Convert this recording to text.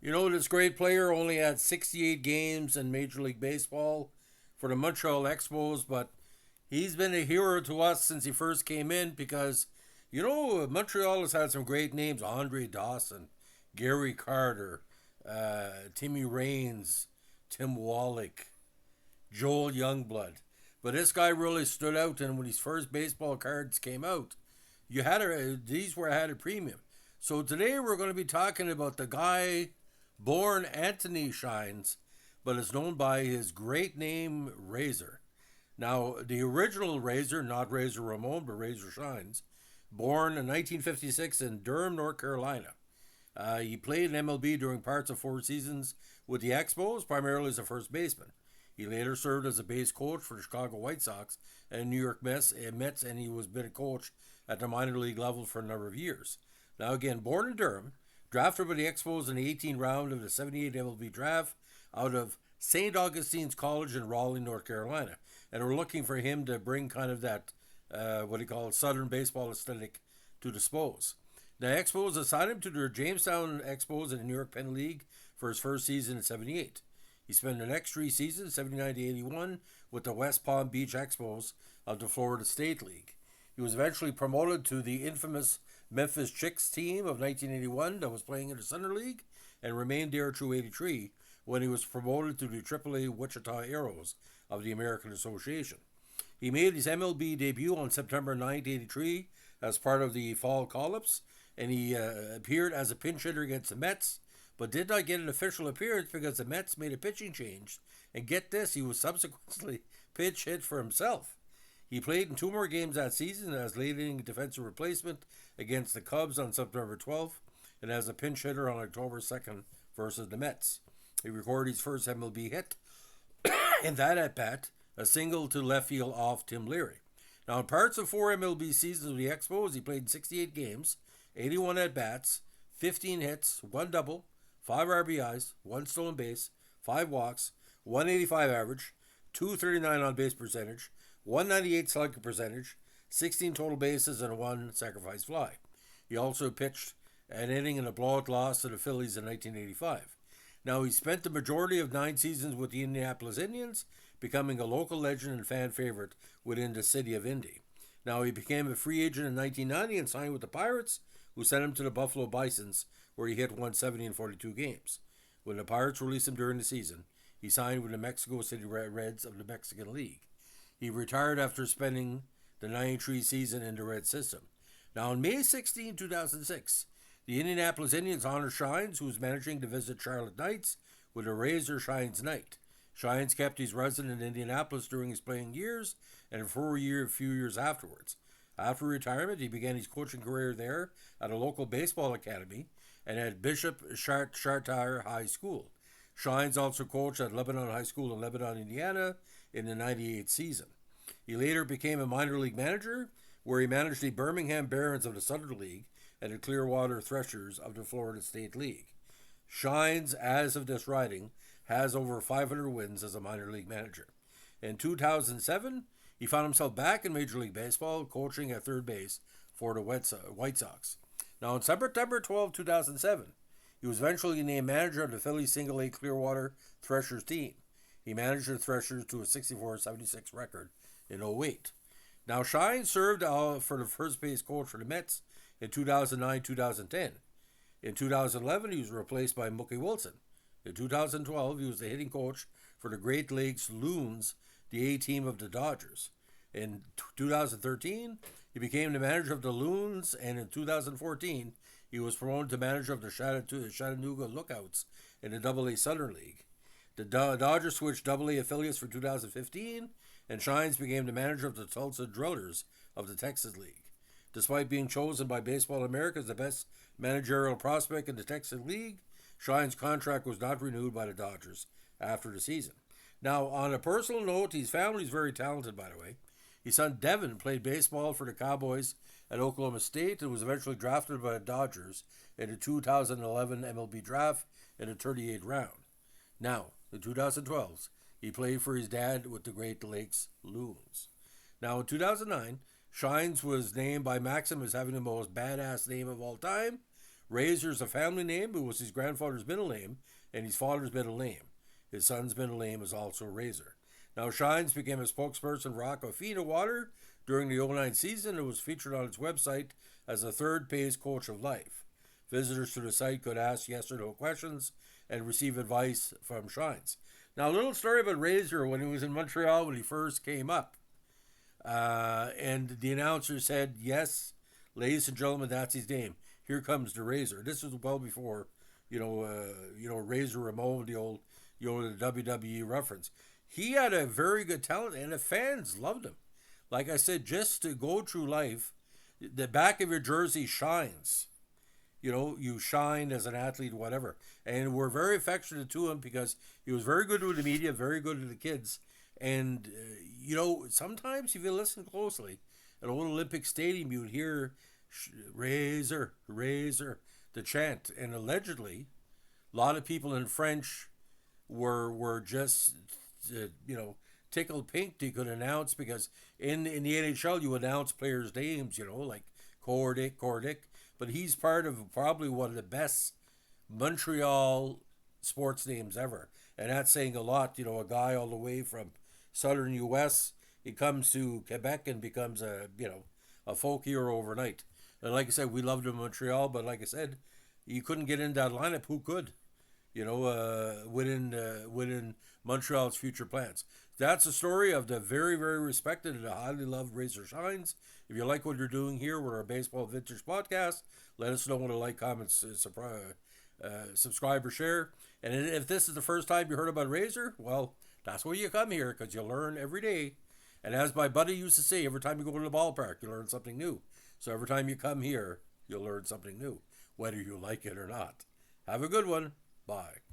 You know, this great player only had 68 games in Major League Baseball for the Montreal Expos, but he's been a hero to us since he first came in because, Montreal has had some great names: Andre Dawson, Gary Carter, Timmy Raines, Tim Wallach, Joel Youngblood. But this guy really stood out, and when his first baseball cards came out, these were had a premium. So today we're going to be talking about the guy born Anthony Shines, but is known by his great name Razor. Now, the original Razor, not Razor Ramon, but Razor Shines, born in 1956 in Durham, North Carolina. He played in MLB during parts of 4 seasons with the Expos, primarily as a first baseman. He later served as a base coach for the Chicago White Sox and New York Mets, and he was been a coach at the minor league level for a number of years. Now, again, born in Durham, drafted by the Expos in the 18th round of the 78 MLB draft out of St. Augustine's College in Raleigh, North Carolina. And we're looking for him to bring kind of that, what do you call it, Southern baseball aesthetic to the Expos. The Expos assigned him to the Jamestown Expos in the New York Penn League for his first season in 78. He spent the next 3 seasons, 79 to 81, with the West Palm Beach Expos of the Florida State League. He was eventually promoted to the infamous Memphis Chicks team of 1981 that was playing in the Center League and remained there through 83 when he was promoted to the AAA Wichita Arrows of the American Association. He made his MLB debut on September 9, 83 as part of the fall call-ups, and he appeared as a pinch hitter against the Mets, but did not get an official appearance because the Mets made a pitching change. And get this, he was subsequently pitch hit for himself. He played in 2 more games that season as leading defensive replacement against the Cubs on September 12th and as a pinch hitter on October 2nd versus the Mets. He recorded his first MLB hit in that at bat, a single to left field off Tim Leary. Now, in parts of 4 MLB seasons with the Expos, he played in 68 games, 81 at bats, 15 hits, 1 double, 5 RBIs, 1 stolen base, 5 walks, 185 average, 239 on base percentage, 198 slugging percentage, 16 total bases, and 1 sacrifice fly. He also pitched an inning in a blowout loss to the Phillies in 1985. Now, he spent the majority of 9 seasons with the Indianapolis Indians, becoming a local legend and fan favorite within the city of Indy. Now, he became a free agent in 1990 and signed with the Pirates, who sent him to the Buffalo Bisons, where he hit 170 in 42 games. When the Pirates released him during the season, he signed with the Mexico City Reds of the Mexican League. He retired after spending the 93 season in the Red system. Now, on May 16, 2006, the Indianapolis Indians honored Shines, who was managing to visit Charlotte Knights, with a Razor Shines night. Shines kept his residence in Indianapolis during his playing years and for a few years afterwards. After retirement, he began his coaching career there at a local baseball academy and at Bishop Chartier High School. Shines also coached at Lebanon High School in Lebanon, Indiana in the 98 season. He later became a minor league manager, where he managed the Birmingham Barons of the Southern League and the Clearwater Threshers of the Florida State League. Shines, as of this writing, has over 500 wins as a minor league manager. In 2007, he found himself back in Major League Baseball, coaching at third base for the White Sox. Now, on September 12, 2007, he was eventually named manager of the Phillies Single A Clearwater Threshers team. He managed the Threshers to a 64-76 record in 08. Now, Shine served for the first base coach for the Mets in 2009-2010. In 2011, he was replaced by Mookie Wilson. In 2012, he was the hitting coach for the Great Lakes Loons, the A team of the Dodgers. In 2013, he became the manager of the Loons, and in 2014, he was promoted to manager of the Chattanooga Lookouts in the AA Southern League. The Dodgers switched AA affiliates for 2015, and Shines became the manager of the Tulsa Drillers of the Texas League. Despite being chosen by Baseball America as the best managerial prospect in the Texas League, Shines' contract was not renewed by the Dodgers after the season. Now, on a personal note, his family is very talented, by the way. His son Devin played baseball for the Cowboys at Oklahoma State and was eventually drafted by the Dodgers in the 2011 MLB draft in the 38th round. Now, in 2012, he played for his dad with the Great Lakes Loons. Now, in 2009, Shines was named by Maxim as having the most badass name of all time, Razor's a family name. It was his grandfather's middle name and his father's middle name. His son's middle name is also Razor. Now, Shines became a spokesperson for Aquafina Water during the '09 season and was featured on its website as a third page coach of life. Visitors to the site could ask yes or no questions and receive advice from Shines. Now, a little story about Razor when he was in Montreal when he first came up. And the announcer said, yes, ladies and gentlemen, that's his name. Here comes the Razor. This was well before, Razor Ramon, the WWE reference. He had a very good talent, and the fans loved him. Like I said, just to go through life, the back of your jersey shines. You shine as an athlete, whatever. And we're very affectionate to him because he was very good with the media, very good with the kids. And, sometimes if you listen closely, at Old Olympic Stadium, you would hear Razor, Razor, the chant. And allegedly, a lot of people in French were just, tickled pink they could announce because in the NHL, you announce players' names, like Cordic. But he's part of probably one of the best Montreal sports names ever. And that's saying a lot. A guy all the way from southern U.S., he comes to Quebec and becomes a folk hero overnight. And like I said, we loved him in Montreal, but like I said, you couldn't get in that lineup. Who could? Within Montreal's future plans. That's the story of the very, very respected and highly loved Razor Shines. If you like what you're doing here with our Baseball Vintage podcast, let us know with a like, comment, subscribe, or share. And if this is the first time you heard about Razor, well, that's why you come here, because you learn every day. And as my buddy used to say, every time you go to the ballpark, you learn something new. So every time you come here, you'll learn something new, whether you like it or not. Have a good one. Bye.